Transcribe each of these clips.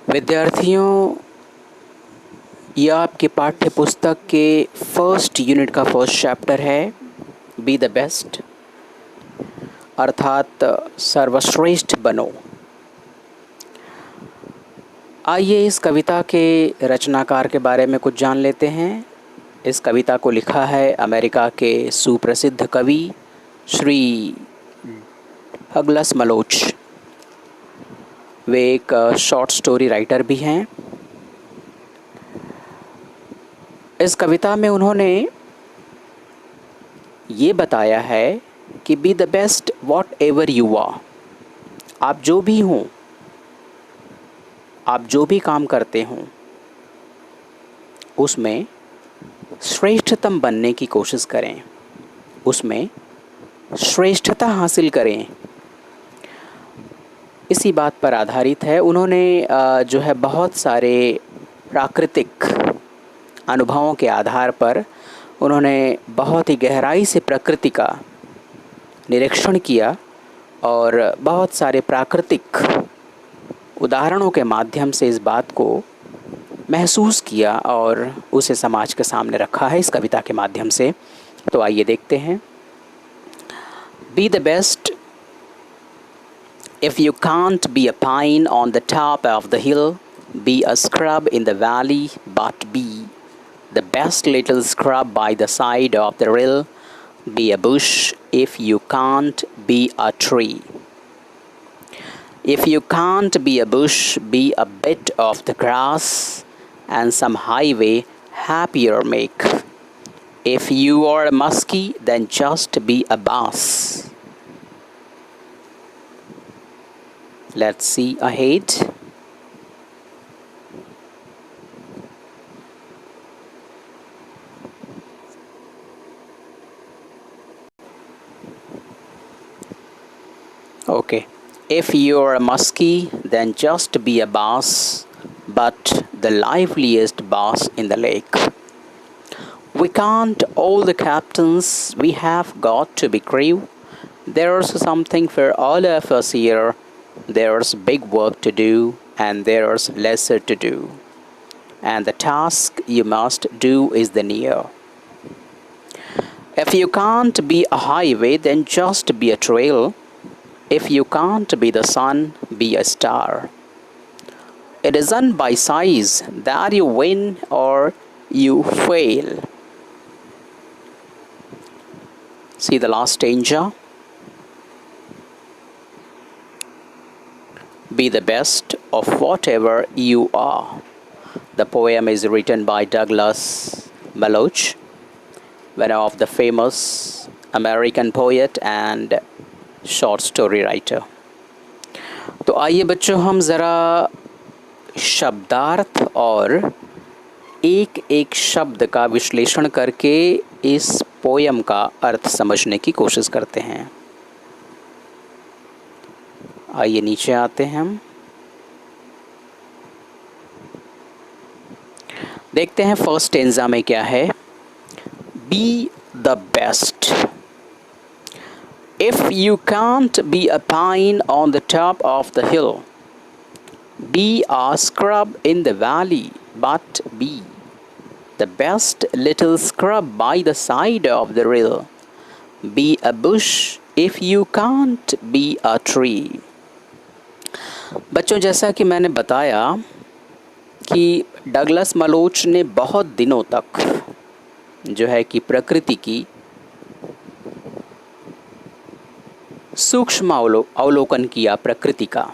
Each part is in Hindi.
विद्यार्थियों, यह आपके पाठ्य पुस्तक के फर्स्ट यूनिट का फर्स्ट चैप्टर है, बी द बेस्ट, अर्थात सर्वश्रेष्ठ बनो। आइए इस कविता के रचनाकार के बारे में कुछ जान लेते हैं। इस कविता को लिखा है अमेरिका के सुप्रसिद्ध कवि श्री डगलस मलोच। वे एक शॉर्ट स्टोरी राइटर भी हैं। इस कविता में उन्होंने ये बताया है कि be the best whatever you are. आप जो भी हों, आप जो भी काम करते हों, उसमें श्रेष्ठतम बनने की कोशिश करें, उसमें श्रेष्ठता हासिल करें। इसी बात पर आधारित है। उन्होंने जो है बहुत सारे प्राकृतिक अनुभवों के आधार पर उन्होंने बहुत ही गहराई से प्रकृति का निरीक्षण किया और बहुत सारे प्राकृतिक उदाहरणों के माध्यम से इस बात को महसूस किया और उसे समाज के सामने रखा है इस कविता के माध्यम से। तो आइए देखते हैं। Be the best. If you can't be a pine on the top of the hill, be a scrub in the valley, but be the best little scrub by the side of the rill. Be a bush if you can't be a tree. If you can't be a bush, be a bit of the grass, and some highway happier make. If you are a muskie, then just be a bass. Let's see ahead. Okay. If you're a muskie, then just be a bass, but the liveliest bass in the lake. We can't all the captains, we have got to be crew. There's something for all of us here. There's big work to do, and there's lesser to do. And the task you must do is the near. If you can't be a highway, then just be a trail. If you can't be the sun, be a star. It isn't by size that you win or you fail. See the last stanza. Be the best of whatever you are. The poem is written by Douglas Maloch, one of the famous American poet and short story writer. तो आइए बच्चों, हम ज़रा शब्दार्थ और एक एक शब्द का विश्लेषण करके इस पोयम का अर्थ समझने की कोशिश करते हैं। आइए नीचे आते हैं हम। देखते हैं फर्स्ट स्टेंजा में क्या है। B the best. If you can't be a pine on the top of the hill, be a scrub in the valley, but B the best little scrub by the side of the reel. Be a bush if you can't be a tree. बच्चों, जैसा कि मैंने बताया कि डगलस मलोच ने बहुत दिनों तक जो है कि प्रकृति की सूक्ष्म अवलोकन किया, प्रकृति का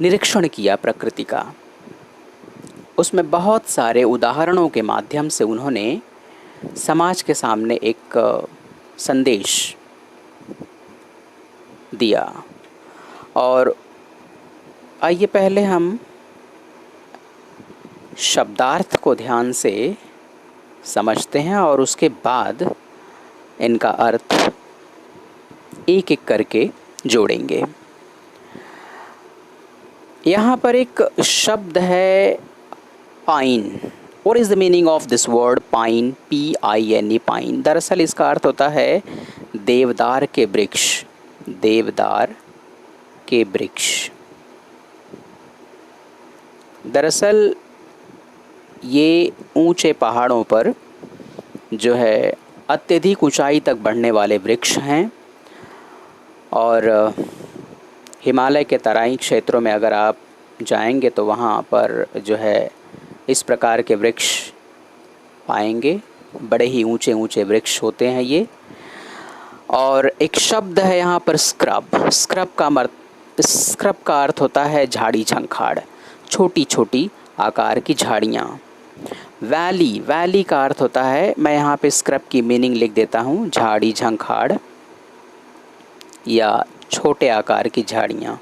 निरीक्षण किया, प्रकृति का। उसमें बहुत सारे उदाहरणों के माध्यम से उन्होंने समाज के सामने एक संदेश दिया। और आइए पहले हम शब्दार्थ को ध्यान से समझते हैं और उसके बाद इनका अर्थ एक एक करके जोड़ेंगे। यहाँ पर एक शब्द है pine. What is the meaning of this word pine? P-I-N-E, pine. दरअसल इसका अर्थ होता है देवदार के वृक्ष, देवदार के वृक्ष। दरअसल ये ऊंचे पहाड़ों पर जो है अत्यधिक ऊंचाई तक बढ़ने वाले वृक्ष हैं और हिमालय के तराई क्षेत्रों में अगर आप जाएंगे तो वहाँ पर जो है इस प्रकार के वृक्ष पाएंगे। बड़े ही ऊंचे ऊंचे वृक्ष होते हैं ये। और एक शब्द है यहाँ पर स्क्रब। स्क्रब का अर्थ होता है झाड़ी झंखाड़, छोटी छोटी आकार की झाड़ियाँ। वैली का अर्थ होता है, मैं यहाँ पे स्क्रब की मीनिंग लिख देता हूँ, झाड़ी झंखाड़ या छोटे आकार की झाड़ियाँ।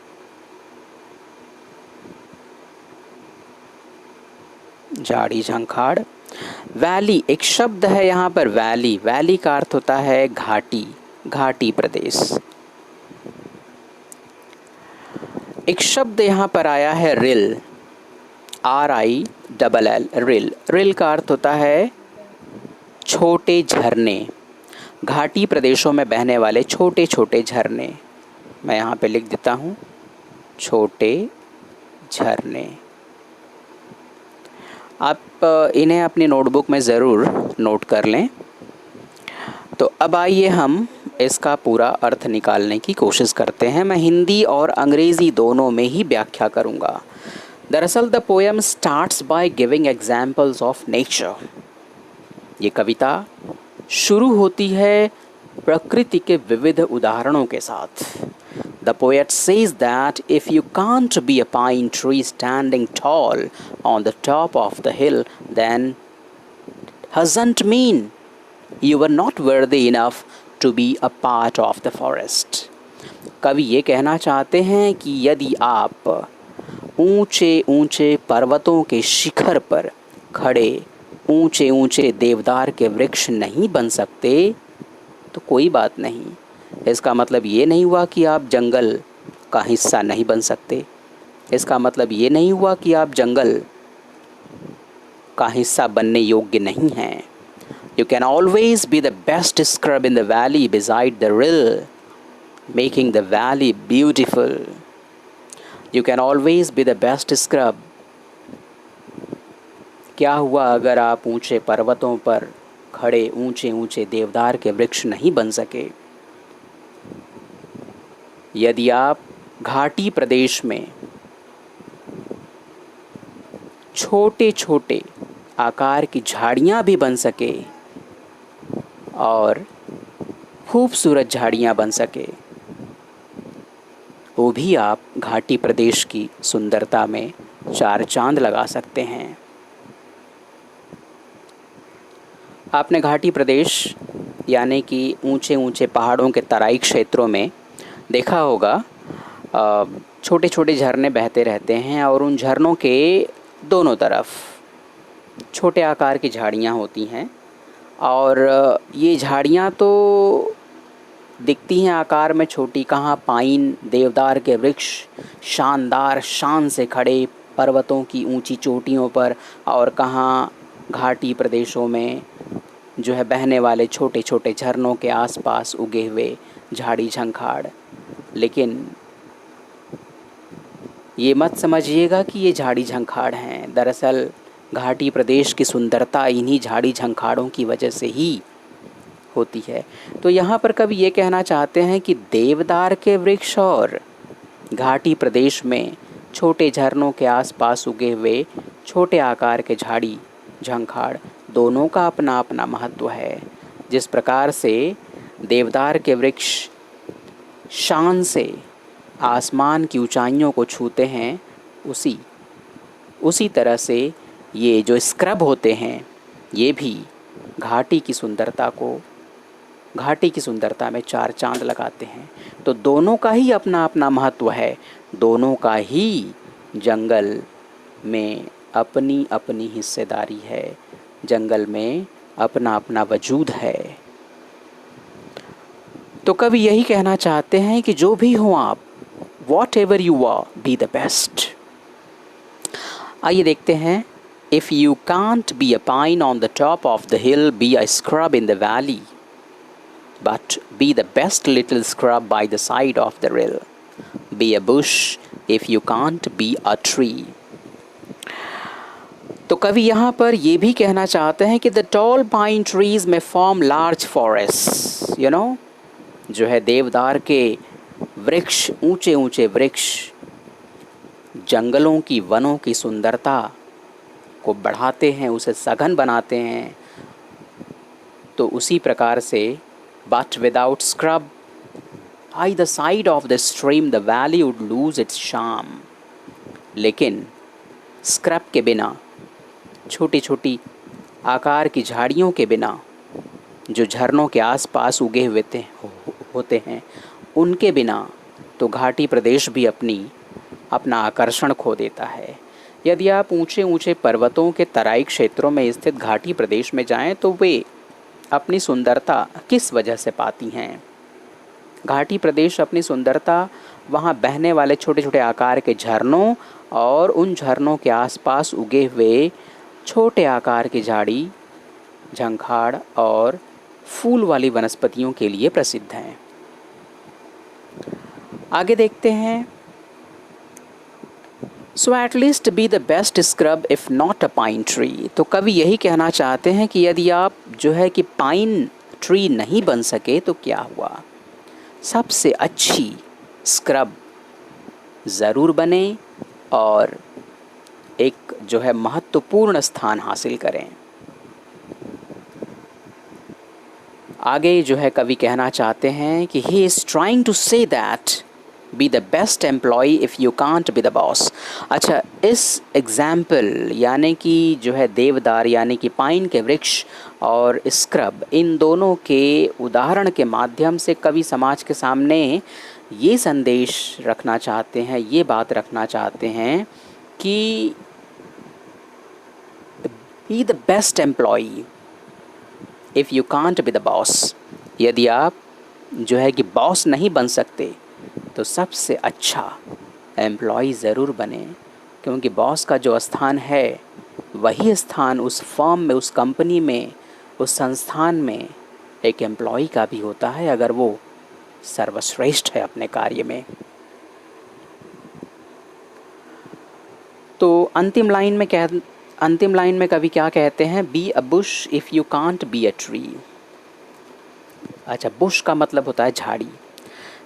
झाड़ी झंखाड़। वैली एक शब्द है यहाँ पर, वैली का अर्थ होता है घाटी प्रदेश। एक शब्द यहाँ पर आया है रिल, RILL। रिल का अर्थ होता है छोटे झरने, घाटी प्रदेशों में बहने वाले छोटे छोटे झरने। मैं यहाँ पे लिख देता हूँ, छोटे झरने। आप इन्हें अपनी नोटबुक में ज़रूर नोट कर लें। तो अब आइए हम इसका पूरा अर्थ निकालने की कोशिश करते हैं। मैं हिंदी और अंग्रेज़ी दोनों में ही व्याख्या करूँगा। दरअसल the poem starts by giving examples of nature. ये कविता शुरू होती है प्रकृति के विविध उदाहरणों के साथ। The poet says that if you can't be a pine tree standing tall on the top of the hill, then doesn't mean you were not worthy enough to be a part of the forest. कवि ये कहना चाहते हैं कि यदि आप ऊंचे ऊंचे पर्वतों के शिखर पर खड़े ऊंचे ऊंचे देवदार के वृक्ष नहीं बन सकते तो कोई बात नहीं। इसका मतलब ये नहीं हुआ कि आप जंगल का हिस्सा नहीं बन सकते। इसका मतलब ये नहीं हुआ कि आप जंगल का हिस्सा बनने योग्य नहीं हैं। You can always be the best scrub in the valley beside the rill, making the valley beautiful. You can always be the best scrub. क्या हुआ अगर आप ऊंचे पर्वतों पर खड़े ऊंचे ऊंचे देवदार के वृक्ष नहीं बन सके? यदि आप घाटी प्रदेश में छोटे छोटे आकार की झाड़ियाँ भी बन सके और खूबसूरत झाड़ियाँ बन सके, वो भी आप घाटी प्रदेश की सुंदरता में चार चांद लगा सकते हैं। आपने घाटी प्रदेश यानी कि ऊंचे ऊंचे पहाड़ों के तराई क्षेत्रों में देखा होगा, छोटे छोटे झरने बहते रहते हैं और उन झरनों के दोनों तरफ छोटे आकार की झाड़ियाँ होती हैं। और ये झाड़ियाँ तो दिखती हैं आकार में छोटी, कहाँ पाइन देवदार के वृक्ष शानदार शान से खड़े पर्वतों की ऊंची चोटियों पर, और कहाँ घाटी प्रदेशों में जो है बहने वाले छोटे छोटे झरनों के आसपास उगे हुए झाड़ी झंखाड़। लेकिन ये मत समझिएगा कि ये झाड़ी झंखाड़ हैं। दरअसल घाटी प्रदेश की सुंदरता इन्हीं झाड़ी झंखाड़ों की वजह से ही होती है। तो यहाँ पर कवि ये कहना चाहते हैं कि देवदार के वृक्ष और घाटी प्रदेश में छोटे झरनों के आसपास उगे हुए छोटे आकार के झाड़ी झंखाड़ दोनों का अपना अपना महत्व है। जिस प्रकार से देवदार के वृक्ष शान से आसमान की ऊंचाइयों को छूते हैं, उसी तरह से ये जो स्क्रब होते हैं ये भी घाटी की सुंदरता में चार चांद लगाते हैं। तो दोनों का ही अपना अपना महत्व है, दोनों का ही जंगल में अपनी अपनी हिस्सेदारी है, जंगल में अपना अपना वजूद है। तो कवि यही कहना चाहते हैं कि जो भी हो आप, whatever you are, be the best। आइए देखते हैं, if you can't be a pine on the top of the hill, be a scrub in the valley, but be the best little scrub by the side of the rill, be a bush if you can't be a tree। तो कवि यहाँ पर ये भी कहना चाहते हैं कि द टॉल पाइन ट्रीज में फॉर्म लार्ज फॉरेस्ट, जो है देवदार के वृक्ष, ऊंचे ऊंचे वृक्ष जंगलों की, वनों की सुंदरता को बढ़ाते हैं, उसे सघन बनाते हैं। तो उसी प्रकार से but without scrub I the side of the stream the valley would lose its charm. लेकिन स्क्रब के बिना, छोटी छोटी आकार की झाड़ियों के बिना, जो झरनों के आसपास उगे हुए होते हैं, उनके बिना तो घाटी प्रदेश भी अपना आकर्षण खो देता है। यदि आप ऊंचे ऊंचे पर्वतों के तराई क्षेत्रों में स्थित घाटी प्रदेश में जाएं तो वे अपनी सुंदरता किस वजह से पाती हैं? घाटी प्रदेश अपनी सुंदरता वहाँ बहने वाले छोटे छोटे आकार के झरनों और उन झरनों के आसपास उगे हुए छोटे आकार की झाड़ी, झंखाड़ और फूल वाली वनस्पतियों के लिए प्रसिद्ध हैं। आगे देखते हैं। So at least be the best scrub if not a pine tree. तो कवि यही कहना चाहते हैं कि यदि आप जो है कि पाइन ट्री नहीं बन सके तो क्या हुआ, सबसे अच्छी स्क्रब ज़रूर बने और एक जो है महत्वपूर्ण स्थान हासिल करें। आगे जो है कवि कहना चाहते हैं कि he is trying to say that be the best employee if you can't be the boss. अच्छा, इस एग्जाम्पल यानी कि जो है देवदार यानी कि पाइन के वृक्ष और स्क्रब, इन दोनों के उदाहरण के माध्यम से कवि समाज के सामने ये संदेश रखना चाहते हैं, ये बात रखना चाहते हैं कि be the best employee if you can't be the boss. यदि आप जो है कि बॉस नहीं बन सकते तो सबसे अच्छा एम्प्लॉई ज़रूर बने, क्योंकि बॉस का जो स्थान है वही स्थान उस फर्म में, उस कंपनी में, उस संस्थान में एक एम्प्लॉई का भी होता है, अगर वो सर्वश्रेष्ठ है अपने कार्य में। तो अंतिम लाइन में कवि क्या कहते हैं? Be a bush if you can't be a tree. अच्छा, बुश का मतलब होता है झाड़ी,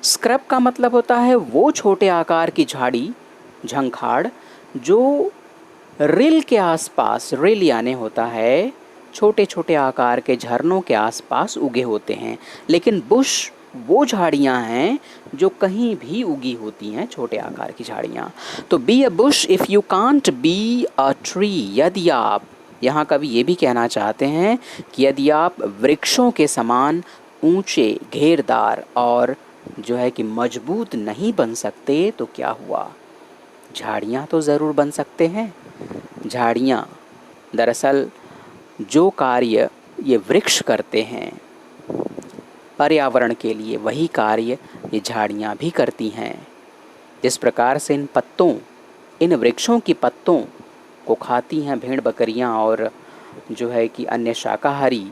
स्क्रब का मतलब होता है वो छोटे आकार की झाड़ी, झंखाड़, जो रिल के आसपास, रिल यानी होता है छोटे छोटे आकार के झरनों के आसपास उगे होते हैं। लेकिन बुश वो झाड़ियाँ हैं जो कहीं भी उगी होती हैं, छोटे आकार की झाड़ियाँ। तो be a bush if you can't be a tree. यदि आप, यहाँ कवि ये भी कहना चाहते हैं कि यदि आप वृक्षों के समान ऊंचे, घेरदार और जो है कि मजबूत नहीं बन सकते तो क्या हुआ, झाड़ियाँ तो ज़रूर बन सकते हैं। झाड़ियाँ दरअसल जो कार्य ये वृक्ष करते हैं पर्यावरण के लिए, वही कार्य ये झाड़ियाँ भी करती हैं। जिस प्रकार से इन वृक्षों की पत्तों को खाती हैं भेड़ बकरियाँ और जो है कि अन्य शाकाहारी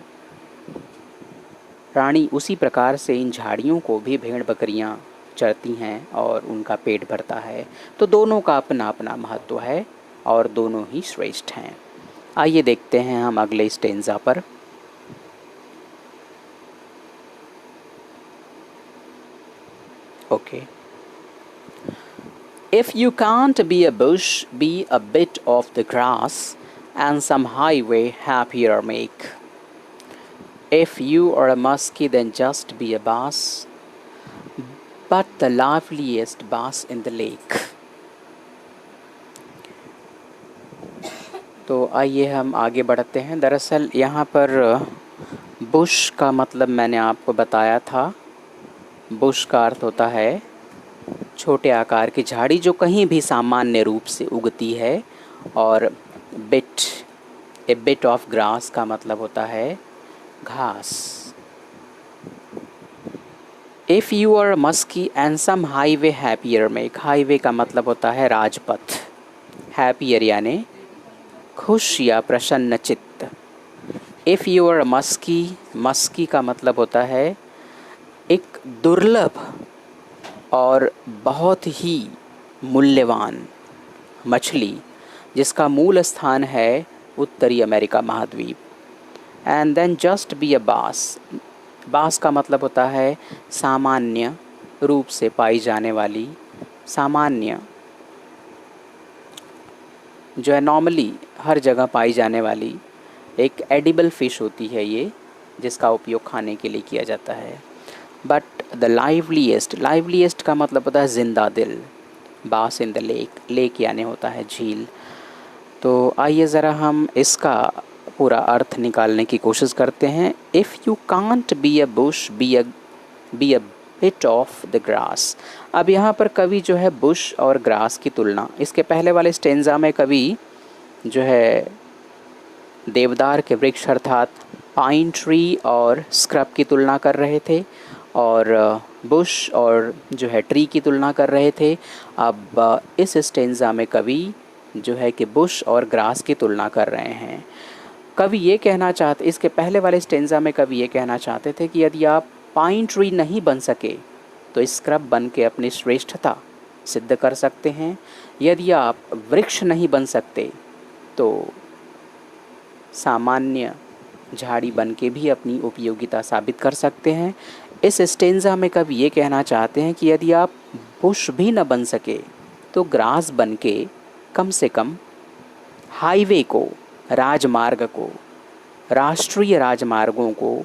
प्राणी, उसी प्रकार से इन झाड़ियों को भी भेड़ बकरियाँ चरती हैं और उनका पेट भरता है। तो दोनों का अपना अपना महत्व है और दोनों ही श्रेष्ठ हैं। आइए देखते हैं हम अगले स्टेंजा पर। Okay. If you can't be a bush, be a bit of the grass, and some highway happier make. If you are a muskie, then just be a bass, but the liveliest bass in the lake. तो आइए हम आगे बढ़ते हैं। दरअसल यहाँ पर बुश का मतलब मैंने आपको बताया था। बुश का अर्थ होता है छोटे आकार की झाड़ी जो कहीं भी सामान्य रूप से उगती है, और ए बिट ऑफ ग्रास का मतलब होता है घास। If you are musky and some highway happier make. Highway का मतलब होता है राजपथ, हैप्पियर यानी खुश या प्रसन्न चित्त। If you are muskie, muskie का मतलब होता है एक दुर्लभ और बहुत ही मूल्यवान मछली जिसका मूल स्थान है उत्तरी अमेरिका महाद्वीप। And then just be a bass. Bass का मतलब होता है सामान्य रूप से पाई जाने वाली, सामान्य जो है नॉर्मली हर जगह पाई जाने वाली एक एडिबल फ़िश होती है ये, जिसका उपयोग खाने के लिए किया जाता है। बट द लाइवलीएस्ट, लाइवलीएस्ट का मतलब होता है ज़िंदा दिल। बास इन द लेक, लेक यानी होता है झील। तो आइए ज़रा हम इसका पूरा अर्थ निकालने की कोशिश करते हैं। If you can't be a bush be a bit of the grass. अब यहाँ पर कवि जो है बुश और ग्रास की तुलना, इसके पहले वाले स्टेंजा में कवि जो है देवदार के वृक्ष अर्थात पाइन ट्री और स्क्रब की तुलना कर रहे थे, और बुश और जो है ट्री की तुलना कर रहे थे। अब इस स्टेंजा में कवि जो है कि बुश और ग्रास की तुलना कर रहे हैं। कवि ये कहना चाहते, इसके पहले वाले स्टेंजा में कवि ये कहना चाहते थे कि यदि आप पाइन ट्री नहीं बन सके तो स्क्रब बन के अपनी श्रेष्ठता सिद्ध कर सकते हैं। यदि आप वृक्ष नहीं बन सकते तो सामान्य झाड़ी बन के भी अपनी उपयोगिता साबित कर सकते हैं। इस स्टेंजा में कवि ये कहना चाहते हैं कि यदि आप बुश भी न बन सके तो ग्रास बन के कम से कम हाईवे को, राजमार्ग को, राष्ट्रीय राजमार्गों को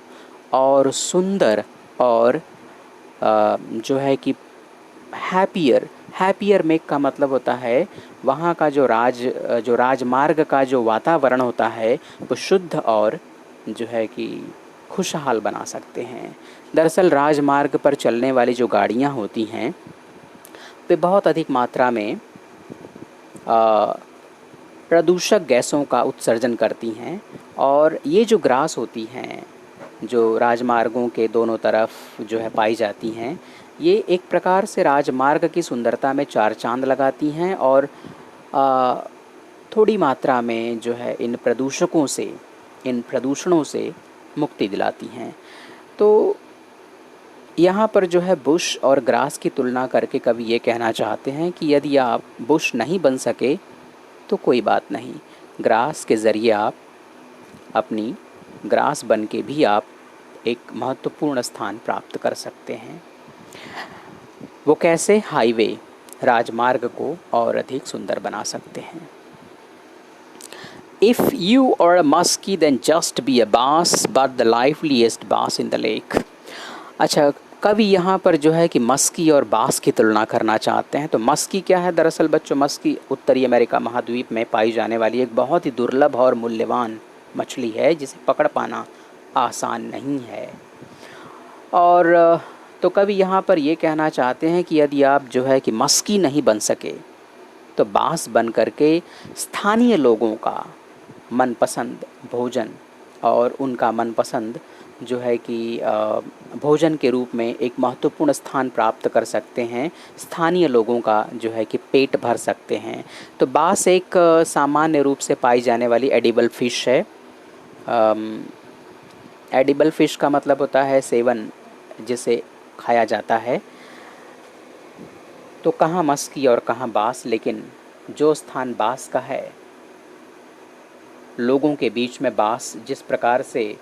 और सुंदर और जो है कि हैप्पियर मेक का मतलब होता है वहाँ का जो राजमार्ग का जो वातावरण होता है वो शुद्ध और जो है कि खुशहाल बना सकते हैं। दरअसल राजमार्ग पर चलने वाली जो गाड़ियाँ होती हैं वे बहुत अधिक मात्रा में प्रदूषक गैसों का उत्सर्जन करती हैं, और ये जो ग्रास होती हैं जो राजमार्गों के दोनों तरफ जो है पाई जाती हैं, ये एक प्रकार से राजमार्ग की सुंदरता में चार चांद लगाती हैं और थोड़ी मात्रा में जो है इन प्रदूषणों से मुक्ति दिलाती हैं। तो यहाँ पर जो है बुश और ग्रास की तुलना करके कवि ये कहना चाहते हैं कि यदि आप बुश नहीं बन सके तो कोई बात नहीं, ग्रास के ज़रिए आप अपनी ग्रास बन के भी आप एक महत्वपूर्ण स्थान प्राप्त कर सकते हैं। वो कैसे? हाईवे, राजमार्ग को और अधिक सुंदर बना सकते हैं। If you are a muskie then just be a bass but the liveliest bass in the lake। अच्छा, कवि यहाँ पर जो है कि मस्की और बास की तुलना करना चाहते हैं। तो मस्की क्या है? दरअसल बच्चों, मस्की उत्तरी अमेरिका महाद्वीप में पाई जाने वाली एक बहुत ही दुर्लभ और मूल्यवान मछली है जिसे पकड़ पाना आसान नहीं है। और तो कवि यहाँ पर ये कहना चाहते हैं कि यदि आप जो है कि मस्की नहीं बन सके तो बास बन करके स्थानीय लोगों का मनपसंद भोजन और उनका मनपसंद जो है कि भोजन के रूप में एक महत्वपूर्ण स्थान प्राप्त कर सकते हैं, स्थानीय लोगों का जो है कि पेट भर सकते हैं। तो बास एक सामान्य रूप से पाई जाने वाली एडिबल फ़िश है। एडिबल फ़िश का मतलब होता है सेवन, जिसे खाया जाता है। तो कहाँ मस्की और कहाँ बास, लेकिन जो स्थान बास का है, लोगों के बीच में बास जिस प्रकार से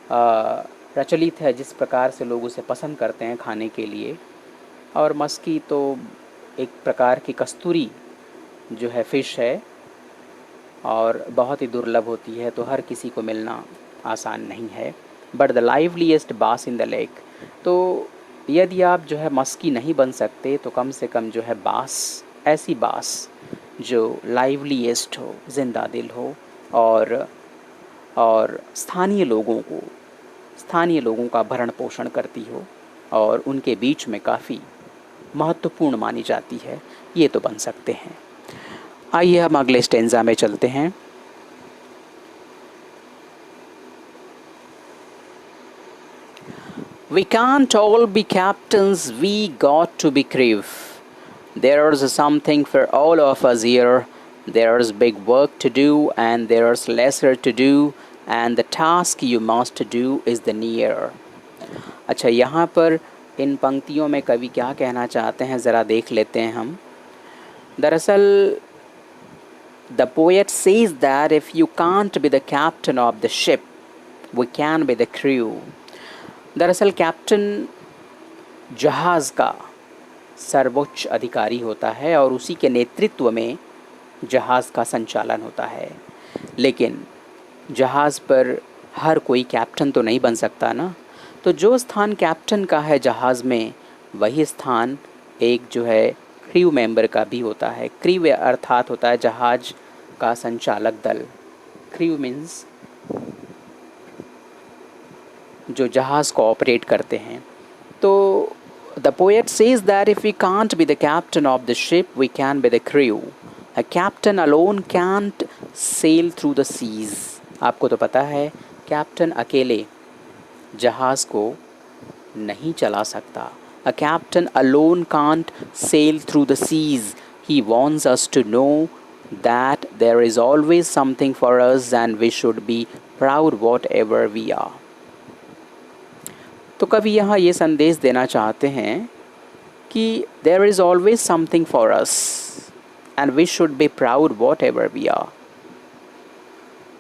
प्रचलित है, जिस प्रकार से लोग उसे पसंद करते हैं खाने के लिए, और मस्की तो एक प्रकार की कस्तूरी जो है फ़िश है और बहुत ही दुर्लभ होती है, तो हर किसी को मिलना आसान नहीं है। बट द लाइवलीस्ट बास इन द लेक, तो यदि आप जो है मस्की नहीं बन सकते तो कम से कम जो है बास, ऐसी बास जो लाइवलीस्ट हो, ज़िंदा दिल हो और स्थानीय लोगों का भरण पोषण करती हो और उनके बीच में काफ़ी महत्वपूर्ण मानी जाती है, ये तो बन सकते हैं। आइए हम अगले स्टेंजा में चलते हैं। We can't all be captains, we got to be crew. There's something for all of us here. There's big work to do and there's lesser to do, and the task you must do is the near। अच्छा, यहाँ पर इन पंक्तियों में कवि क्या कहना चाहते हैं ज़रा देख लेते हैं हम। दरअसल The poet says that if you can't be the captain of the ship, we can be the crew. दरअसल कैप्टन जहाज़ का सर्वोच्च अधिकारी होता है और उसी के नेतृत्व में जहाज़ का संचालन होता है। लेकिन जहाज़ पर हर कोई कैप्टन तो नहीं बन सकता ना, तो जो स्थान कैप्टन का है जहाज़ में, वही स्थान एक जो है क्रू मेंबर का भी होता है। क्रू अर्थात होता है जहाज़ का संचालक दल। क्रू मीन्स जो जहाज़ को ऑपरेट करते हैं। तो the poet says that if we can't be the captain of the ship, we can be the crew. A captain alone can't sail through the seas. आपको तो पता है कैप्टन अकेले जहाज़ को नहीं चला सकता। A captain alone can't sail through the seas. He wants us to know that there is always something for us and we should be proud whatever we are. तो कवि यहाँ ये संदेश देना चाहते हैं कि there is always something for us and we should be proud whatever we are.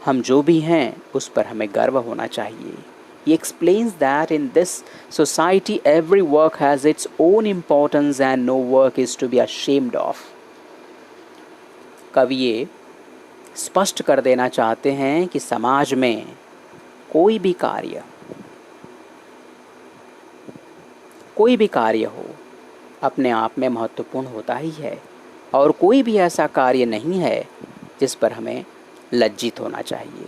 हम जो भी हैं उस पर हमें गर्व होना चाहिए। He explains that in this society every work has its own importance and no work is to be ashamed of. कवि ये स्पष्ट कर देना चाहते हैं कि समाज में कोई भी कार्य हो अपने आप में महत्वपूर्ण होता ही है, और कोई भी ऐसा कार्य नहीं है जिस पर हमें लज्जित होना चाहिए,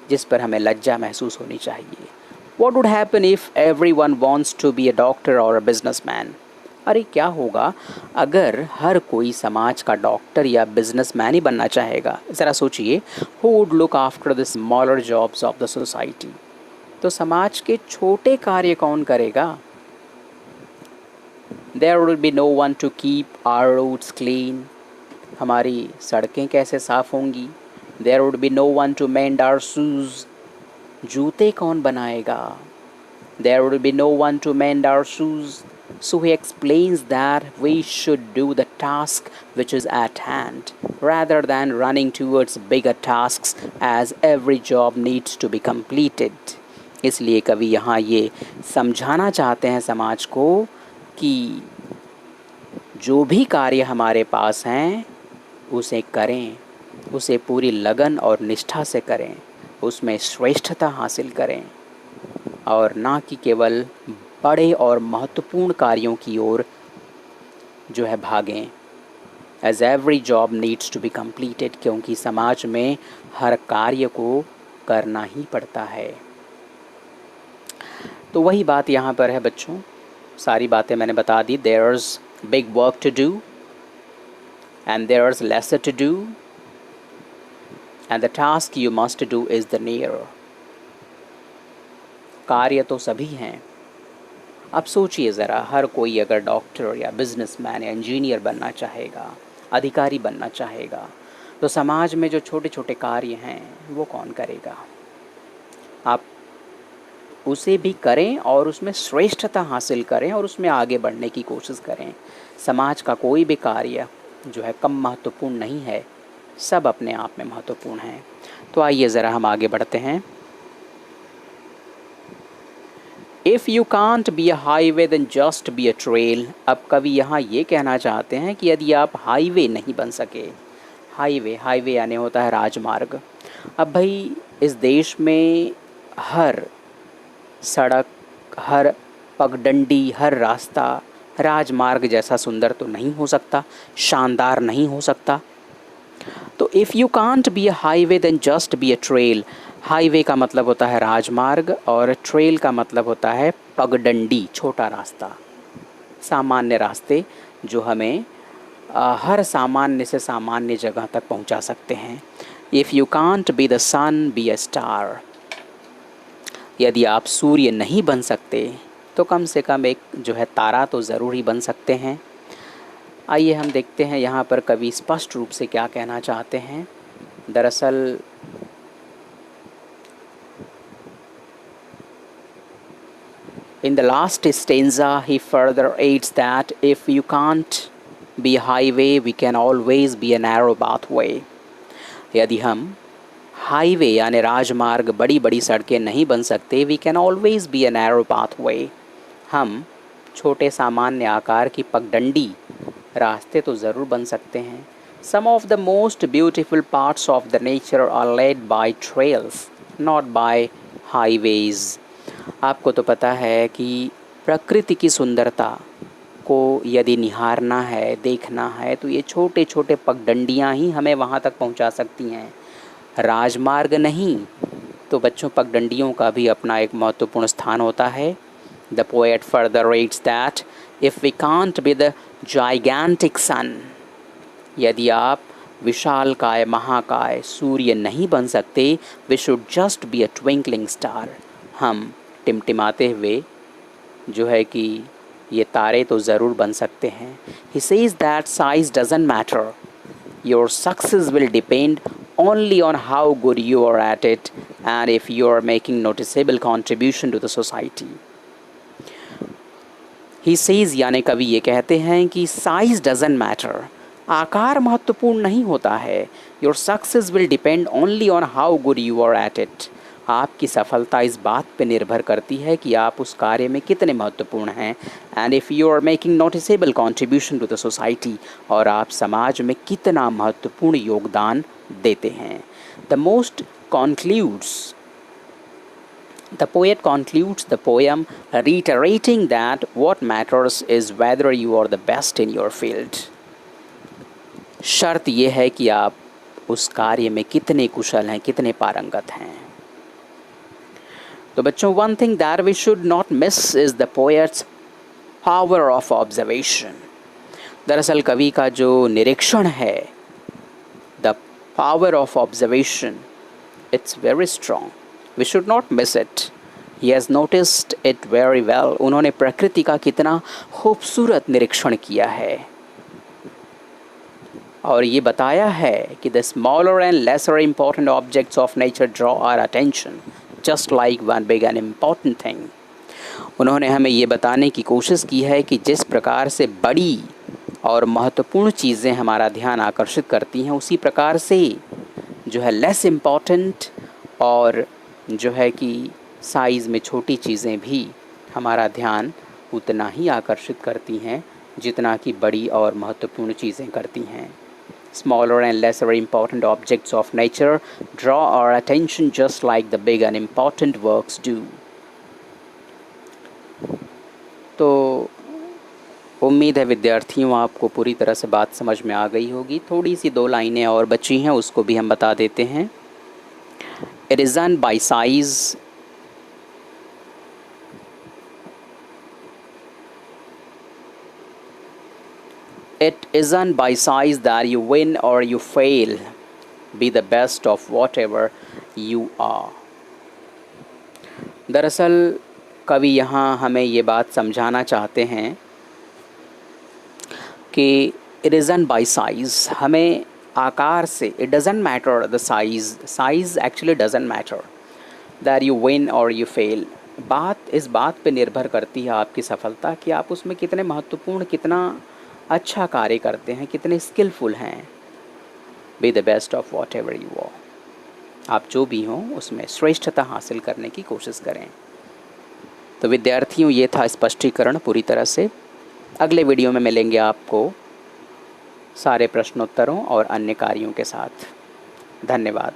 जिस पर हमें लज्जा महसूस होनी चाहिए। What would happen if everyone wants to be a doctor or a businessman? अरे क्या होगा अगर हर कोई समाज का डॉक्टर या बिजनेसमैन ही बनना चाहेगा। ज़रा सोचिए, who would look after the smaller jobs of the society? तो समाज के छोटे कार्य कौन करेगा? There will be no one to keep our roads clean. हमारी सड़कें कैसे साफ़ होंगी? There would be no one to mend our shoes. जूते कौन बनाएगा? There would be no one to mend our shoes. So he explains that we should do the task which is at hand rather than running towards bigger tasks as every job needs to be completed. इसलिए कवि यहाँ ये समझाना चाहते हैं समाज को कि जो भी कार्य हमारे पास हैं उसे करें, उसे पूरी लगन और निष्ठा से करें, उसमें श्रेष्ठता हासिल करें और ना कि केवल बड़े और महत्वपूर्ण कार्यों की ओर जो है भागें। As every job needs to be completed, क्योंकि समाज में हर कार्य को करना ही पड़ता है। तो वही बात यहाँ पर है बच्चों, सारी बातें मैंने बता दी। There's big work to do and there's lesser to do and the task you must do is the nearer. कार्य तो सभी हैं। अब सोचिए ज़रा, हर कोई अगर डॉक्टर या बिजनेसमैन या इंजीनियर बनना चाहेगा, अधिकारी बनना चाहेगा, तो समाज में जो छोटे छोटे कार्य हैं वो कौन करेगा? आप उसे भी करें और उसमें श्रेष्ठता हासिल करें और उसमें आगे बढ़ने की कोशिश करें। समाज का कोई भी कार्य जो है कम महत्वपूर्ण नहीं है, सब अपने आप में महत्वपूर्ण हैं। तो आइए ज़रा हम आगे बढ़ते हैं। If you can't be a highway then just be a trail. अब कवि यहाँ ये कहना चाहते हैं कि यदि आप हाईवे नहीं बन सके, हाईवे यानी होता है राजमार्ग। अब भाई इस देश में हर सड़क, हर पगडंडी, हर रास्ता राजमार्ग जैसा सुंदर तो नहीं हो सकता, शानदार नहीं हो सकता। तो if you can't be a highway then just be a trail. Highway का मतलब होता है राजमार्ग और ट्रेल का मतलब होता है पगडंडी, छोटा रास्ता, सामान्य रास्ते जो हमें हर सामान्य से सामान्य जगह तक पहुंचा सकते हैं। If you can't be the sun be a star. यदि आप सूर्य नहीं बन सकते तो कम से कम एक जो है तारा तो ज़रूर ही बन सकते हैं। आइए हम देखते हैं यहाँ पर कवि स्पष्ट रूप से क्या कहना चाहते हैं। दरअसल in the last stanza he further adds that if you can't be a highway, we can always be a narrow pathway. यदि हम हाईवे यानी राजमार्ग, बड़ी बड़ी सड़कें नहीं बन सकते, we can always be a narrow pathway. हम छोटे सामान्य आकार की पगडंडी रास्ते तो ज़रूर बन सकते हैं। Some of the most beautiful parts of the nature are led by trails, not by highways. आपको तो पता है कि प्रकृति की सुंदरता को यदि निहारना है, देखना है, तो ये छोटे छोटे पगडंडियाँ ही हमें वहाँ तक पहुँचा सकती हैं, राजमार्ग नहीं। तो बच्चों, पगडंडियों का भी अपना एक महत्वपूर्ण स्थान होता है। The poet further writes that if we can't be the gigantic sun, यदि आप विशालकाय महाकाय सूर्य नहीं बन सकते, we should just be a twinkling star. हम टिमटिमाते हुए जो है कि ये तारे तो ज़रूर बन सकते हैं। He says that size doesn't matter, your success will depend only on how good you are at it and if you are making noticeable contribution to the society. He says, यानी कवि ये कहते हैं कि size doesn't matter, आकार महत्वपूर्ण नहीं होता है। Your success will depend only on how good you are at it. आपकी सफलता इस बात पर निर्भर करती है कि आप उस कार्य में कितने महत्वपूर्ण हैं। And if you are making noticeable contribution to the society, और आप समाज में कितना महत्वपूर्ण योगदान देते हैं। The poet concludes the poem reiterating that what matters is whether you are the best in your field. शर्त यह है कि आप उस कार्य में कितने कुशल हैं, कितने पारंगत हैं। तो बच्चों, one thing that we should not miss is the poet's power of observation. दरअसल कवि का जो निरीक्षण है, the power of observation, it's very strong, we should not miss it. He has noticed it very well. उन्होंने प्रकृति का कितना खूबसूरत निरीक्षण किया है और ये बताया है कि the smaller and lesser important objects of nature draw our attention just like one big and important thing. उन्होंने हमें ये बताने की कोशिश की है कि जिस प्रकार से बड़ी और महत्वपूर्ण चीज़ें हमारा ध्यान आकर्षित करती हैं, उसी प्रकार से जो है लेस इम्पॉर्टेंट और जो है कि साइज़ में छोटी चीज़ें भी हमारा ध्यान उतना ही आकर्षित करती हैं जितना कि बड़ी और महत्वपूर्ण चीज़ें करती हैं। Smaller and lesser important objects of nature draw our attention just like the big and important works do. तो उम्मीद है विद्यार्थियों आपको पूरी तरह से बात समझ में आ गई होगी। थोड़ी सी 2 लाइनें और बची हैं, उसको भी हम बता देते हैं। It is done by size. It isn't by size that you win or you fail. Be the best of whatever you are. दरअसल कवि यहाँ हमें ये बात समझाना चाहते हैं कि it isn't by size, हमें आकार से, it doesn't matter the size actually doesn't matter that you win or you fail. बात इस बात पे निर्भर करती है आपकी सफलता कि आप उसमें कितने महत्वपूर्ण, कितना अच्छा कार्य करते हैं, कितने स्किलफुल हैं। Be the best of whatever you are, आप जो भी हों उसमें श्रेष्ठता हासिल करने की कोशिश करें। तो विद्यार्थियों, ये था स्पष्टीकरण पूरी तरह से। अगले वीडियो में मिलेंगे आपको सारे प्रश्नोत्तरों और अन्य कार्यों के साथ। धन्यवाद।